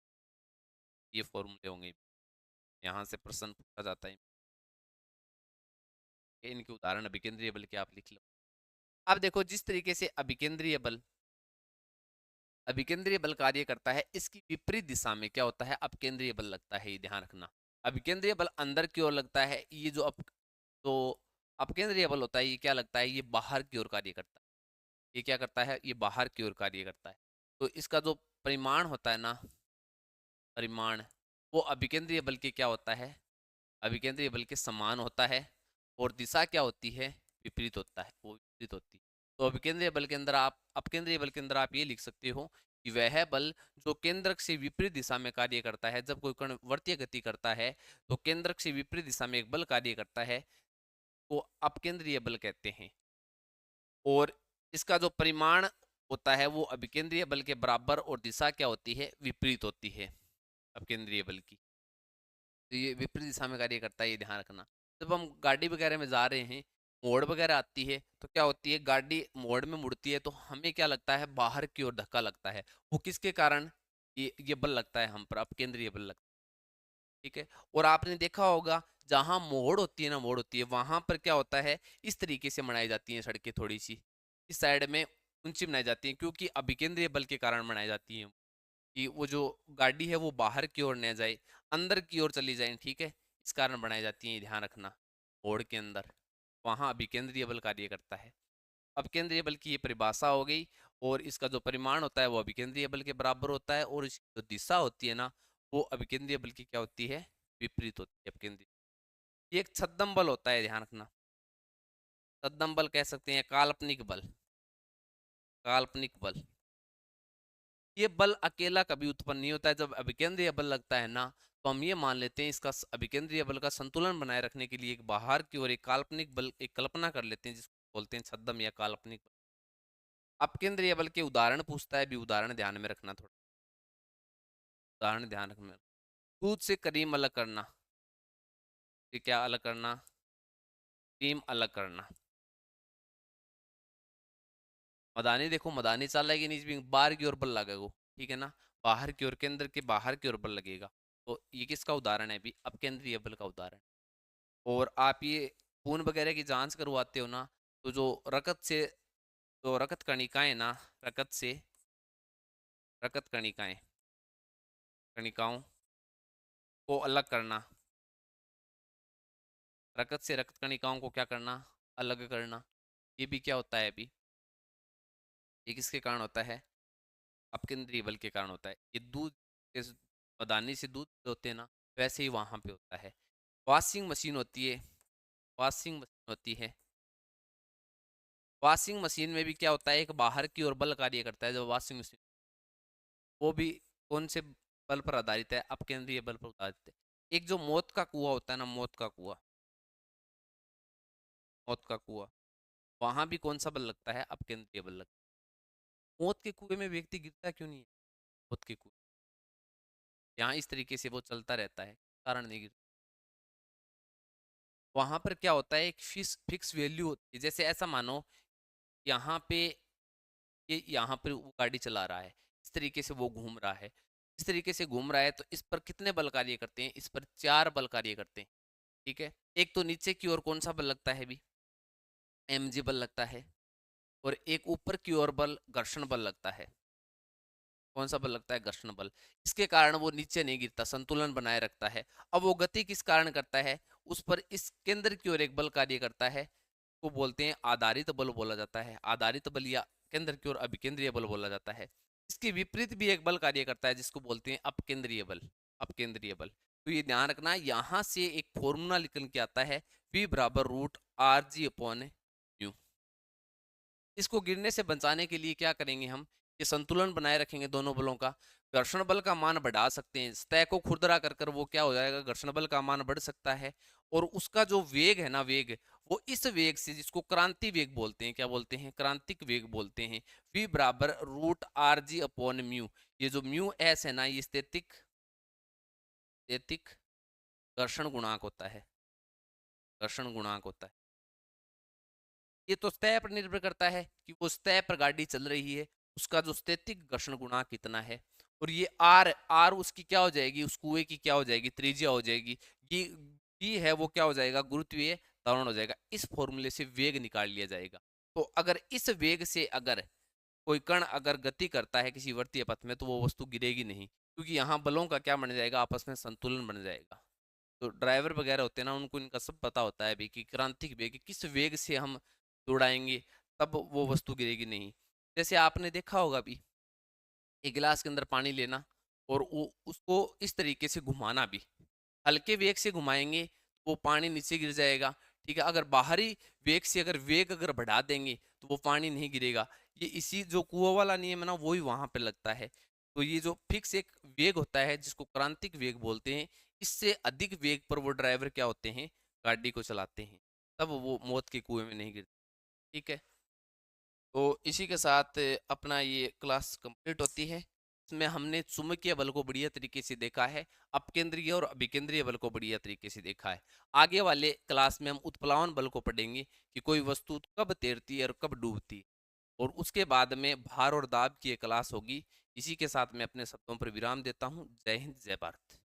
ये फॉर्मूले होंगे। यहाँ से प्रश्न पूछा जाता है, इनके उदाहरण अभिकेंद्रीय बल के आप लिख लो। अब देखो, जिस तरीके से अभिकेंद्रीय बल कार्य करता है, इसकी विपरीत दिशा में क्या होता है? अपकेंद्रीय बल लगता है, ये ध्यान रखना। अभिकेंद्रीय बल अंदर की ओर लगता है, ये जो तो अपकेंद्रीय बल होता है, ये क्या लगता है? ये बाहर की ओर कार्य करता है। ये क्या करता है? ये बाहर की ओर कार्य करता है। तो इसका जो परिमाण होता है ना, परिमाण, वो अभिकेंद्रीय बल के क्या होता है? अभिकेंद्रीय बल के समान होता है। और दिशा क्या होती है? विपरीत होता है, वो विपरीत होती है। तो अभिकेंद्रीय बल के अंदर आप अपकेंद्रीय बल के अंदर आप ये लिख सकते हो कि वह बल जो केंद्रक से विपरीत दिशा में कार्य करता है, जब कोई कण वर्तीय गति करता है तो केंद्रक से विपरीत दिशा में एक बल कार्य करता है, को अपकेंद्रीय बल कहते हैं। और इसका जो परिमाण होता है वो अभिकेंद्रीय बल के बराबर और दिशा क्या होती है, विपरीत होती है अपकेंद्रीय बल की। तो ये विपरीत दिशा में कार्य करता है, ये ध्यान रखना। जब हम गाड़ी वगैरह में जा रहे हैं, मोड़ वगैरह आती है तो क्या होती है, गाड़ी मोड़ में मुड़ती है तो हमें क्या लगता है, बाहर की ओर धक्का लगता है। वो किसके कारण, ये बल लगता है हम पर, अपकेंद्रीय बल लगता है। ठीक है। और आपने देखा होगा जहां मोड़ होती है ना, मोड़ होती है वहां पर क्या होता है, इस तरीके से बनाई जाती है सड़कें, थोड़ी सी इस साइड में ऊंची बनाई जाती है, क्योंकि अभिकेंद्रीय बल के कारण बनाई जाती है कि वो जो गाड़ी है वो बाहर की ओर न जाए, अंदर की ओर चली जाए। ठीक है, इस कारण बनाई जाती है, ध्यान रखना। मोड़ के अंदर वहां अभिकेंद्रीय बल कार्य करता है। अपकेंद्रीय बल की ये परिभाषा हो गई। और इसका जो परिमाण होता है वो अभिकेंद्रीय बल के बराबर होता है, और इसकी जो दिशा होती है ना, वो अभिकेंद्रीय बल की क्या होती है, विपरीत होती है अपकेंद्रीय। ये एक छद्म बल होता है, ध्यान रखना। छद्म बल कह सकते हैं, काल्पनिक बल, काल्पनिक बल। ये बल अकेला कभी उत्पन्न नहीं होता है। जब अभिकेंद्रीय बल लगता है ना, तो हम ये मान लेते हैं इसका अभिकेंद्रीय बल का संतुलन बनाए रखने के लिए एक बाहर की ओर एक काल्पनिक बल, एक कल्पना कर लेते हैं, जिसको बोलते हैं छद्म या काल्पनिक बल। अपकेंद्रीय बल के उदाहरण पूछता है, भी उदाहरण ध्यान में रखना थोड़ा, उदाहरण ध्यान रखना। दूध से क्रीम अलग करना, ये क्या अलग करना, क्रीम अलग करना। मदानी देखो, मदानी चालेगी नहीं, बाहर की ओर बल लगेगा। ठीक है ना, बाहर की ओर, केंद्र के बाहर की ओर बल लगेगा। तो ये किसका उदाहरण है, भी अपकेंद्रीय बल का उदाहरण। और आप ये खून वगैरह की जांच करवाते हो ना, तो जो रकत से, जो रकत कणिकाएं ना, रकत से, रकत कणिकाएं, कणिकाओं को अलग करना, रकत से रक्त कणिकाओं को क्या करना, अलग करना। ये भी क्या होता है अभी, ये किसके कारण होता है, अपकेंद्रीय बल के कारण होता है। ये दूध के मदानी से दूध होते हैं ना, वैसे ही वहां पे होता है। वॉशिंग मशीन होती है, वॉशिंग मशीन होती है। वॉशिंग मशीन में भी क्या होता है, एक बाहर की ओर बल कार्य करता है। जो वॉशिंग मशीन, वो भी कौन से बल पर आधारित है, अपकेंद्रीय बल पर आधारित है। एक जो मौत का कुआं होता है ना, मौत का कुआं, मौत का कुआं, वहां भी कौन सा बल लगता है, अपकेंद्रीय बल लगता है। मौत के कुएं में व्यक्ति गिरता क्यों नहीं है, मौत के कुएं, यहाँ इस तरीके से वो चलता रहता है, कारण नहीं गिरता। वहां पर क्या होता है, एक फिक्स वैल्यू होती है। जैसे ऐसा मानो, यहाँ पे ये, यहाँ पर वो गाड़ी चला रहा है, इस तरीके से वो घूम रहा है, इस तरीके से घूम रहा है, तो इस पर कितने बल कार्य करते हैं, इस पर 4 बल कार्य करते हैं। ठीक है। एक तो नीचे की ओर कौन सा बल लगता है भी, mg बल लगता है। और एक ऊपर की ओर बल घर्षण बल लगता है। कौन सा बल लगता है, घर्षण बल। इसके कारण वो नीचे नहीं गिरता, संतुलन बनाए रखता है। अब वो गति किस कारण करता है, उस पर इस केंद्र की ओर एक बल कार्य करता है, को बोलते हैं आधारित बल बोला जाता है। आधारित बल या केंद्र की ओर अभिकेंद्रीय बल बोला जाता है। इसके विपरीत भी एक बल कार्य करता है, जिसको बोलते हैं अपकेंद्रीय बल, अपकेंद्रीय बल। तो ये ध्यान रखना, यहाँ से एक फॉर्मूला निकल के आता है, V बराबर root R G upon mu. इसको गिरने से बचाने के लिए क्या करेंगे हम, ये संतुलन बनाए रखेंगे दोनों बलों का। घर्षण बल का मान बढ़ा सकते हैं, सतह को खुरदरा कर कर वो क्या हो जाएगा, घर्षण बल का मान बढ़ सकता है। और उसका जो वेग है ना, वेग, वो इस वेग से, जिसको क्रांति वेग बोलते हैं, क्या बोलते हैं, क्रांतिक वेग बोलते हैं। v बराबर root R G upon mu. ये जो म्यू एस है ना, ये स्थैतिक, स्थैतिक घर्षण गुणांक होता है, घर्षण गुणांक होता है। ये तो सतह पर निर्भर करता है कि वो सतह पर गाड़ी चल रही है, उसका जो स्थैतिक घर्षण गुणांक कितना है। और ये आर, आर उसकी क्या हो जाएगी, उस कुएं की क्या हो जाएगी, त्रिज्या हो जाएगी। ये जी है वो क्या हो जाएगा, गुरुत्वीय त्वरण हो जाएगा। इस फॉर्मूले से वेग निकाल लिया जाएगा। तो अगर इस वेग से अगर कोई कण अगर गति करता है किसी वर्तीय पथ में, तो वो वस्तु गिरेगी नहीं, क्योंकि यहाँ बलों का क्या बन जाएगा, आपस में संतुलन बन जाएगा। तो ड्राइवर वगैरह होते हैं ना, उनको इनका सब पता होता है भी कि क्रांतिक वेग किस वेग से हम दौड़ाएंगे, तब वो वस्तु गिरेगी नहीं। जैसे आपने देखा होगा भी, एक गिलास के अंदर पानी लेना और उसको इस तरीके से घुमाना भी, हल्के वेग से घुमाएंगे तो वो पानी नीचे गिर जाएगा। ठीक है, अगर बाहरी वेग से अगर वेग अगर बढ़ा देंगे तो वो पानी नहीं गिरेगा। ये इसी जो कुआं वाला नियम है ना, वो ही वहां पे लगता है। तो ये जो फिक्स एक वेग होता है जिसको क्रांतिक वेग बोलते हैं, इससे अधिक वेग पर वो ड्राइवर क्या होते हैं, गाड़ी को चलाते हैं, तब वो मौत के कुएं में नहीं गिरते। ठीक है, तो इसी के साथ अपना ये क्लास कंप्लीट होती है। इसमें हमने चुंबकीय बल को बढ़िया तरीके से देखा है, अपकेंद्रीय और अभिकेंद्रीय बल को बढ़िया तरीके से देखा है। आगे वाले क्लास में हम उत्प्लावन बल को पढ़ेंगे कि कोई वस्तु कब तैरती है और कब डूबती है, और उसके बाद में भार और दाब की एक क्लास होगी। इसी के साथ मैं अपने शब्दों पर विराम देता हूँ। जय हिंद, जय भारत।